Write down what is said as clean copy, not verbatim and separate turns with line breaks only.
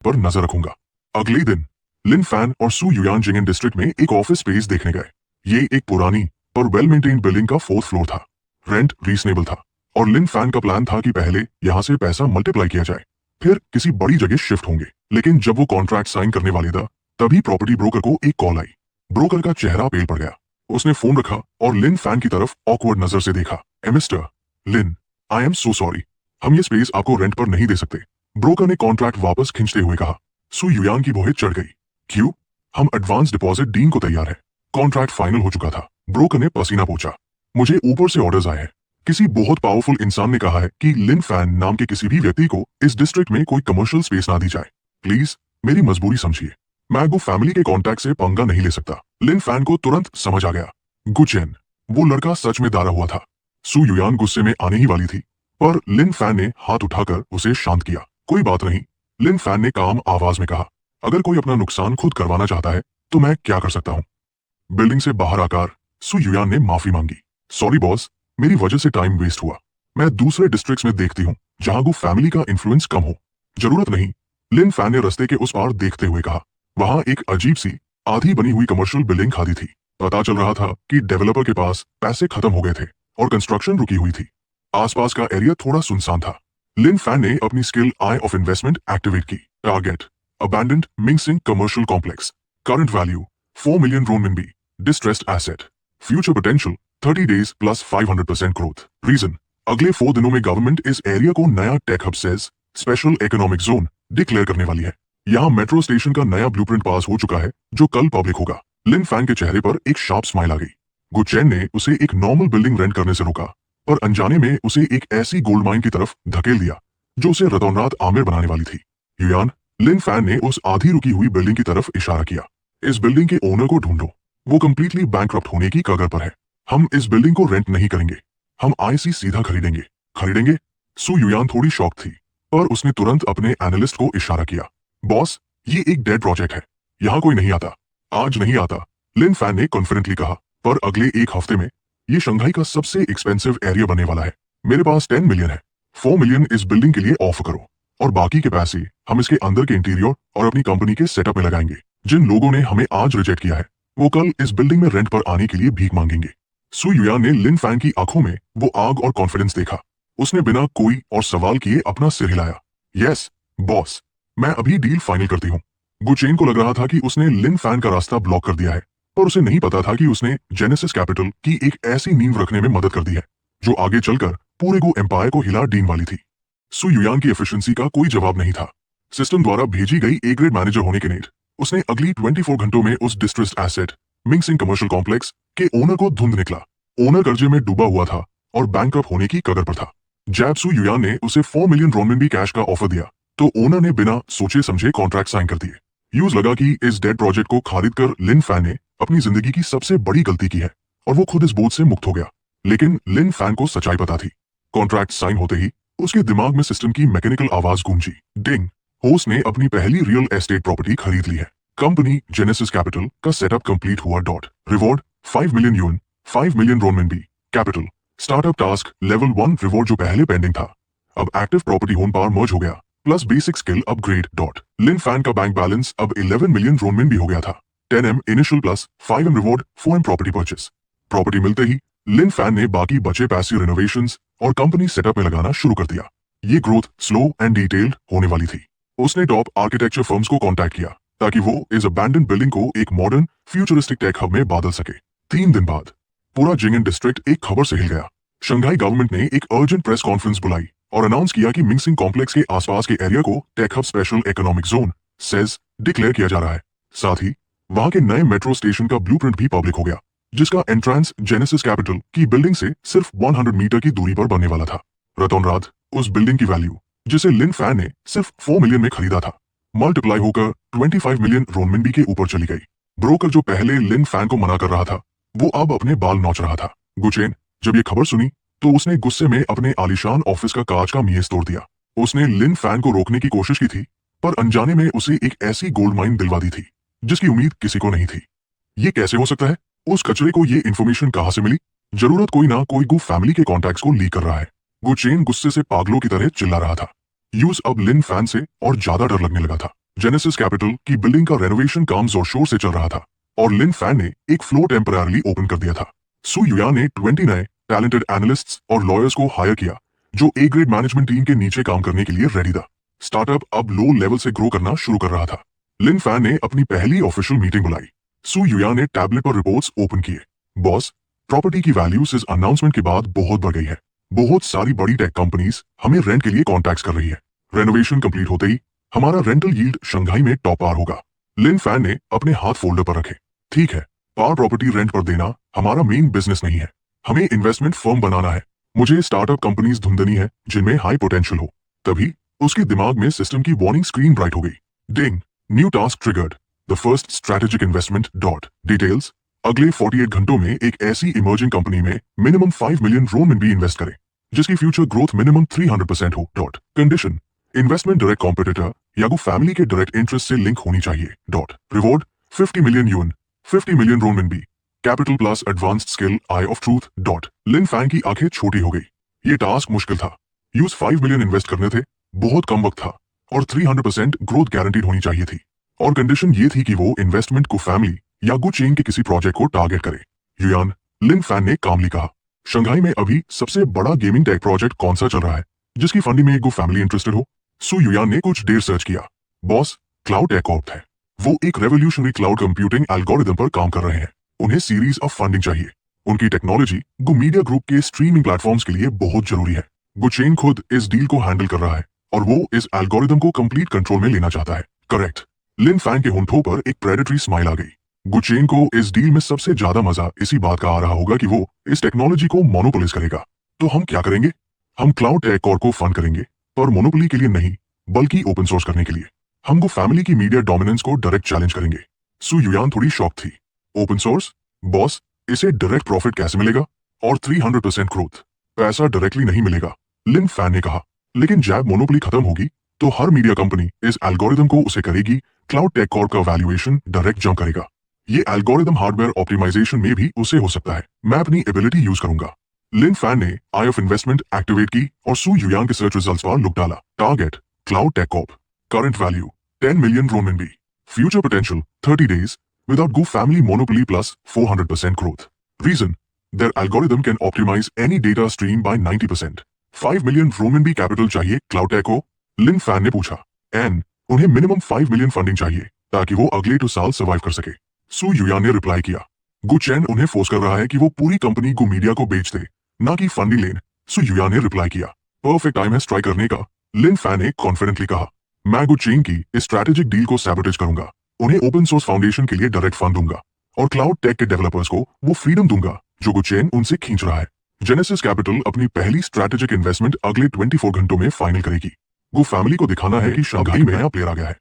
पर नजर रखूंगा। अगले दिन लिन फैन और सू युयान जिंगन डिस्ट्रिक्ट में एक ऑफिस स्पेस देखने गए। ये एक पुरानी पर वेल मेंटेन्ड बिल्डिंग का 4th फ्लोर था। रेंट रीजनेबल था और लिन फैन का प्लान था कि पहले यहां से पैसा मल्टीप्लाई किया जाए, फिर किसी बड़ी जगह शिफ्ट होंगे। लेकिन जब वो कॉन्ट्रैक्ट साइन करने वाले था, तभी प्रॉपर्टी ब्रोकर को एक कॉल आई। ब्रोकर का चेहरा पेल पड़ गया। उसने फोन रखा और लिन फैन की तरफ ऑकवर्ड नजर से देखा। Mister Lin, I am so sorry, हम ये स्पेस आपको रेंट पर नहीं दे सकते। ब्रोकर ने कॉन्ट्रैक्ट वापस खींचते हुए कहा। सू युयान की भौहें चढ़ गई। क्यों? हम एडवांस डिपॉजिट डीन को तैयार है। कॉन्ट्रैक्ट फाइनल हो चुका था। ब्रोकर ने पसीना पोंछा। मुझे ऊपर से ऑर्डर्स आए हैं। किसी बहुत पावरफुल इंसान ने कहा है कि लिन फैन नाम के किसी भी व्यक्ति को इस डिस्ट्रिक्ट में कोई कमर्शियल स्पेस ना दी जाए। प्लीज मेरी मजबूरी समझिए। मैं गो फैमिली के कॉन्टैक्ट से पंगा नहीं ले सकता। लिन फैन को तुरंत समझ आ गया। गुचेन, वो लड़का सच में दारा हुआ था। सू युयान गुस्से में आने ही वाली थी, पर लिन फैन ने हाथ उठाकर उसे शांत किया। कोई बात नहीं, लिन फैन ने काम आवाज में कहा। अगर कोई अपना नुकसान खुद करवाना चाहता है तो मैं क्या कर सकता हूं? बिल्डिंग से बाहर आकर सू युयान ने माफी मांगी। सॉरी बॉस, मेरी वजह से टाइम वेस्ट हुआ। मैं दूसरे डिस्ट्रिक्ट्स में देखती हूँ जहां को फैमिली का इन्फ्लुएंस कम हो। जरूरत नहीं, लिन फैन ने रास्ते के उस पार देखते हुए कहा। वहां एक अजीब सी आधी बनी हुई कमर्शियल बिल्डिंग खाली थी। पता चल रहा था कि डेवलपर के पास पैसे खत्म हो गए थे और कंस्ट्रक्शन रुकी हुई थी। आसपास का एरिया थोड़ा सुनसान था। लिन फैन ने अपनी skill eye of investment activate की। Target abandoned Mingsing commercial complex. Current value 4 million RMB. Distressed asset. Future potential 30 days plus 500% growth. Reason अगले 4 दिनों में गवर्नमेंट इस एरिया को नया tech hub says special economic zone declare करने वाली है। यहाँ मेट्रो स्टेशन का नया ब्लूप्रिंट पास हो चुका है जो कल पब्लिक होगा। लिन फैन के चेहरे पर एक शार्प स्माइल आ गई। गुचेन ने उसे एक नॉर्मल बिल्डिंग रेंट करने से रोका, पर अनजाने में उसे एक ऐसी गोल्ड माइन की तरफ धकेल दिया जो उसे रातों रात आमिर बनाने वाली थी। युयान, लिन फैन ने उस आधी रुकी हुई बिल्डिंग की तरफ इशारा किया। इस बिल्डिंग के ओनर को ढूंढो, वो कंप्लीटली बैंकक्रप्ट होने की कगार पर है। हम इस बिल्डिंग को रेंट नहीं करेंगे, हम आईसी सीधा खरीदेंगे। खरीदेंगे? सू युयान थोड़ी शॉक थी, पर उसने तुरंत अपने एनालिस्ट को इशारा किया। बॉस, ये एक डेड प्रोजेक्ट है, यहाँ कोई नहीं आता। आज नहीं आता, लिन फैन ने कॉन्फिडेंटली कहा, पर अगले एक हफ्ते में ये शंघाई का सबसे एक्सपेंसिव एरिया बनने वाला है। मेरे पास 10 मिलियन है। 4 मिलियन इस बिल्डिंग के लिए ऑफर करो और बाकी के पैसे हम इसके अंदर के इंटीरियर और अपनी कंपनी के सेटअप में लगाएंगे। जिन लोगों ने हमें आज रिजेक्ट किया है वो कल इस बिल्डिंग में रेंट पर आने के लिए भीख मांगेंगे। सू युयान ने लिन फैन की आंखों में वो आग और कॉन्फिडेंस देखा। उसने बिना कोई और सवाल किए अपना सिर हिलाया। यस बॉस, मैं अभी डील फाइनल करती हूँ। गुचेन को लग रहा था कि उसने लिन फैन का रास्ता ब्लॉक कर दिया है, पर उसे नहीं पता था कि उसने जेनेसिस कैपिटल की एक ऐसी नींव रखने में मदद कर दी है जो आगे चलकर पूरे गो एम्पायर को हिला डीन वाली थी। सू युयान की एफिशिएंसी का कोई जवाब नहीं था। सिस्टम द्वारा भेजी गई ए ग्रेड मैनेजर होने के नेट उसने अगली 24 घंटों में उस डिस्ट्रेस्ड एसेट मिंगसिंग कमर्शियल कॉम्प्लेक्स के ओनर को धुंध निकला। ओनर कर्जे में डूबा हुआ था और बैंकक्रप्ट होने की कगार पर था। जैब सू युयान ने उसे 4 मिलियन रोनमिनबी कैश का ऑफर दिया तो ओनर ने बिना सोचे समझे कॉन्ट्रैक्ट साइन कर दिए। यूज लगा कि इस डेड प्रोजेक्ट को खरीद कर लिन फैन ने अपनी जिंदगी की सबसे बड़ी गलती की है और वो खुद इस बोझ से मुक्त हो गया। लेकिन लिन फैन को सच्चाई पता थी। कॉन्ट्रैक्ट साइन होते ही उसके दिमाग में सिस्टम की मैकेनिकल आवाज गूंजी। डिंग, होस्ट ने अपनी पहली रियल एस्टेट प्रॉपर्टी खरीद ली है। कंपनी जेनेसिस कैपिटल का सेटअप कंप्लीट हुआ। Reward 5 million yuan, 5 million renminbi. Capital startup task level 1 reward जो पहले पेंडिंग था अब एक्टिव प्रॉपर्टी होन पावर मर्ज हो गया, plus basic skill upgrade. Lin Fan का बैंक बैलेंस अब 11 मिलियन रोनमिनबी हो गया था। 10M initial plus 5M reward 4M property purchase. Property मिलते ही लिन फैन ने बाकी बचे पैसे रिनोवेशंस और कंपनी सेटअप में लगाना शुरू कर दिया। ये ग्रोथ स्लो एंड डिटेल्ड होने वाली थी। उसने टॉप आर्किटेक्चर फर्म्स को कांटेक्ट किया ताकि वो इस अबैंडन बिल्डिंग को एक मॉडर्न फ्यूचरिस्टिक टेक हब में बदल सके। 3 दिन बाद पूरा जिंगन डिस्ट्रिक्ट एक खबर से हिल गया। शंघाई गवर्नमेंट ने एक अर्जेंट प्रेस कॉन्फ्रेंस बुलाई और अनाउंस किया कि मिंगसिंग कॉम्प्लेक्स के आसपास के एरिया को tech hub special economic zone says declare किया जा रहा है। साथ ही वहां के नए मेट्रो स्टेशन का ब्लूप्रिंट भी पब्लिक हो गया जिसका एंट्रेंस जेनेसिस कैपिटल की बिल्डिंग से सिर्फ 100 मीटर की दूरी पर बनने वाला था। रातों रात उस बिल्डिंग की वैल्यू जिसे लिन फैन ने सिर्फ 4 मिलियन में खरीदा था मल्टीप्लाई होकर 25 मिलियन रोनमिनबी के ऊपर चली गई। ब्रोकर जो पहले लिन फैन को मना कर रहा था वो अब अपने बाल नोच रहा था। गुचेन जब ये खबर सुनी तो उसने गुस्से में अपने आलीशान ऑफिस का कांच का मेज तोड़ दिया। उसने लिन फैन को रोकने की कोशिश की थी, पर अनजाने में उसे एक ऐसी गोल्ड माइन दिलवा दी थी जिसकी उम्मीद किसी को नहीं थी। ये कैसे हो सकता है? उस कचरे को ये इन्फॉर्मेशन कहां से मिली? जरूरत कोई ना कोई गु फैमिली के कॉन्टैक्ट्स को लीक कर रहा है। गुचेन गुस्से से पागलों की तरह चिल्ला रहा था। यूज अब लिन फैन से और ज्यादा डर लगने लगा था। जेनेसिस कैपिटल की बिल्डिंग का रेनोवेशन काम जोर शोर से चल रहा था और लिन फैन ने एक फ्लोर टेम्पररी ओपन कर दिया था। सू युयान ने 20 नए टैलेंटेड एनालिस्ट्स और लॉयर्स को हायर किया जो ए ग्रेड मैनेजमेंट टीम के नीचे काम करने के लिए रेडी था। स्टार्टअप अब लो लेवल से ग्रो करना शुरू कर रहा था। लिन फैन ने अपनी पहली ऑफिशियल मीटिंग बुलाई। सू युयान ने टैबलेट पर रिपोर्ट्स ओपन किए। बॉस, प्रॉपर्टी की वैल्यू इस अनाउंसमेंट के बाद बहुत बढ़ गई है। बहुत सारी बड़ी टेक कंपनीज हमें रेंट के लिए कॉन्टैक्ट कर रही है। रेनोवेशन कंप्लीट होते ही हमारा रेंटल यील्ड शंघाई में टॉप आर होगा। लिन फैन ने अपने हाथ फोल्डर पर रखे। ठीक है, पार प्रॉपर्टी रेंट पर देना हमारा मेन बिजनेस नहीं है, हमें इन्वेस्टमेंट फर्म बनाना है। मुझे स्टार्टअप कंपनीज ढूंढनी है जिनमें हाई पोटेंशियल हो। तभी उसके दिमाग में सिस्टम की वार्निंग स्क्रीन ब्राइट हो गई। Ding, new task triggered, the first strategic investment dot details. अगले 48 घंटों में एक ऐसी इमर्जिंग कंपनी में मिनिमम 5 मिलियन RMB इन्वेस्ट करें जिसकी फ्यूचर ग्रोथ मिनिमम 300% हो। Dot condition, investment direct competitor या को फैमिली के डायरेक्ट इंटरेस्ट से लिंक होनी चाहिए। Dot reward 50 million yuan, 50 million RMB, capital plus advanced skill eye of truth. Dot Lin Fan की आंखें छोटी हो गई। ये टास्क मुश्किल था। यूज 5 मिलियन इन्वेस्ट करने थे, बहुत कम वक्त था और 300% ग्रोथ गारंटीड होनी चाहिए थी। और कंडीशन ये थी कि वो इन्वेस्टमेंट को फैमिली या गो चेन के किसी प्रोजेक्ट को टारगेट करे। युयान, लिन फैन ने कामली कहा, शंघाई में अभी सबसे बड़ा गेमिंग टेक प्रोजेक्ट कौन सा चल रहा है जिसकी फंडिंग में एक गो फैमिली इंटरेस्टेड हो? सू युयान ने कुछ देर सर्च किया। बॉस, क्लाउड टेक कॉर्प है। वो एक रेवोल्यूशनरी क्लाउड कंप्यूटिंग एल्गोरिदम पर काम कर रहे हैं। उन्हें सीरीज ऑफ फंडिंग चाहिए। उनकी टेक्नोलॉजी गो मीडिया ग्रुप के स्ट्रीमिंग प्लेटफॉर्म्स के लिए बहुत जरूरी है। गुचेन खुद इस डील को हैंडल कर रहा है और वो इस एल्गोरिदम को कंप्लीट कंट्रोल में लेना चाहता है। करेक्ट। लिन फैन के होंठों पर एक प्रेडेटरी स्माइल आ गई। गुचेन को इस डील में सबसे ज्यादा मजा इसी बात का आ रहा होगा कि वो इस टेक्नोलॉजी को मोनोपोलिस करेगा। तो हम क्या करेंगे? हम क्लाउड टेक कॉर्प को फंड करेंगे, पर मोनोपोली के लिए नहीं बल्कि ओपन सोर्स करने के लिए। हमको फैमिली की मीडिया डोमिनेंस को डायरेक्ट चैलेंज करेंगे। सू युयान थोड़ी शॉक थी। Open source? बॉस, इसे डायरेक्ट प्रॉफिट कैसे मिलेगा? और 300% ग्रोथ? पैसा डायरेक्टली नहीं मिलेगा, लिन फैन ने कहा। लेकिन जब मोनोपोली खत्म होगी तो हर मीडिया कंपनी इस एल्गोरिदम को उसे करेगी। क्लाउड टेक कॉर्प का वैल्यूएशन डायरेक्ट जंप करेगा। ये एल्गोरिदम हार्डवेयर ऑप्टिमाइजेशन में भी उसे हो सकता है। मैं अपनी एबिलिटी यूज करूंगा। लिन फैन ने आई ऑफ इन्वेस्टमेंट एक्टिवेट की और सू युयान के सर्च रिजल्ट्स पर लुक डाला। Target cloud tech corp, current value 10 million RMB, future potential 30 days without Go family monopoly plus 400% growth. Reason, their algorithm can optimize any data stream by 90%. 5 million RMB capital चाहिए cloud take को? लिन Fan ने पूछा। N, उन्हें minimum 5 million funding चाहिए ताकि वो अगले 2 साल सर्वाइव कर सके। सू युयान ने रिप्लाई किया। गु चैन उन्हें फोर्स कर रहा है कि वो पूरी कंपनी गु मीडिया को बेच दे, ना कि फंडिंग लेन। सू युयान ने रिप्लाई किया। परफेक्ट टाइम है स्ट्राइक करने का, लिन फैन ने कॉन्फिडेंटली कहा। मैं गु चेन की इस स्ट्रैटेजिक डील को सैबोटेज करूंगा, उन्हें ओपन सोर्स फाउंडेशन के लिए डायरेक्ट फंड दूंगा और क्लाउड टेक के डेवलपर्स को वो फ्रीडम दूंगा जो गु चेन उनसे खींच रहा है। जेनेसिस कैपिटल अपनी पहली स्ट्रैटेजिक इन्वेस्टमेंट अगले 24 घंटों में फाइनल करेगी। गु फैमिली को दिखाना है कि शंघाई में नया प्लेयर आ गया है।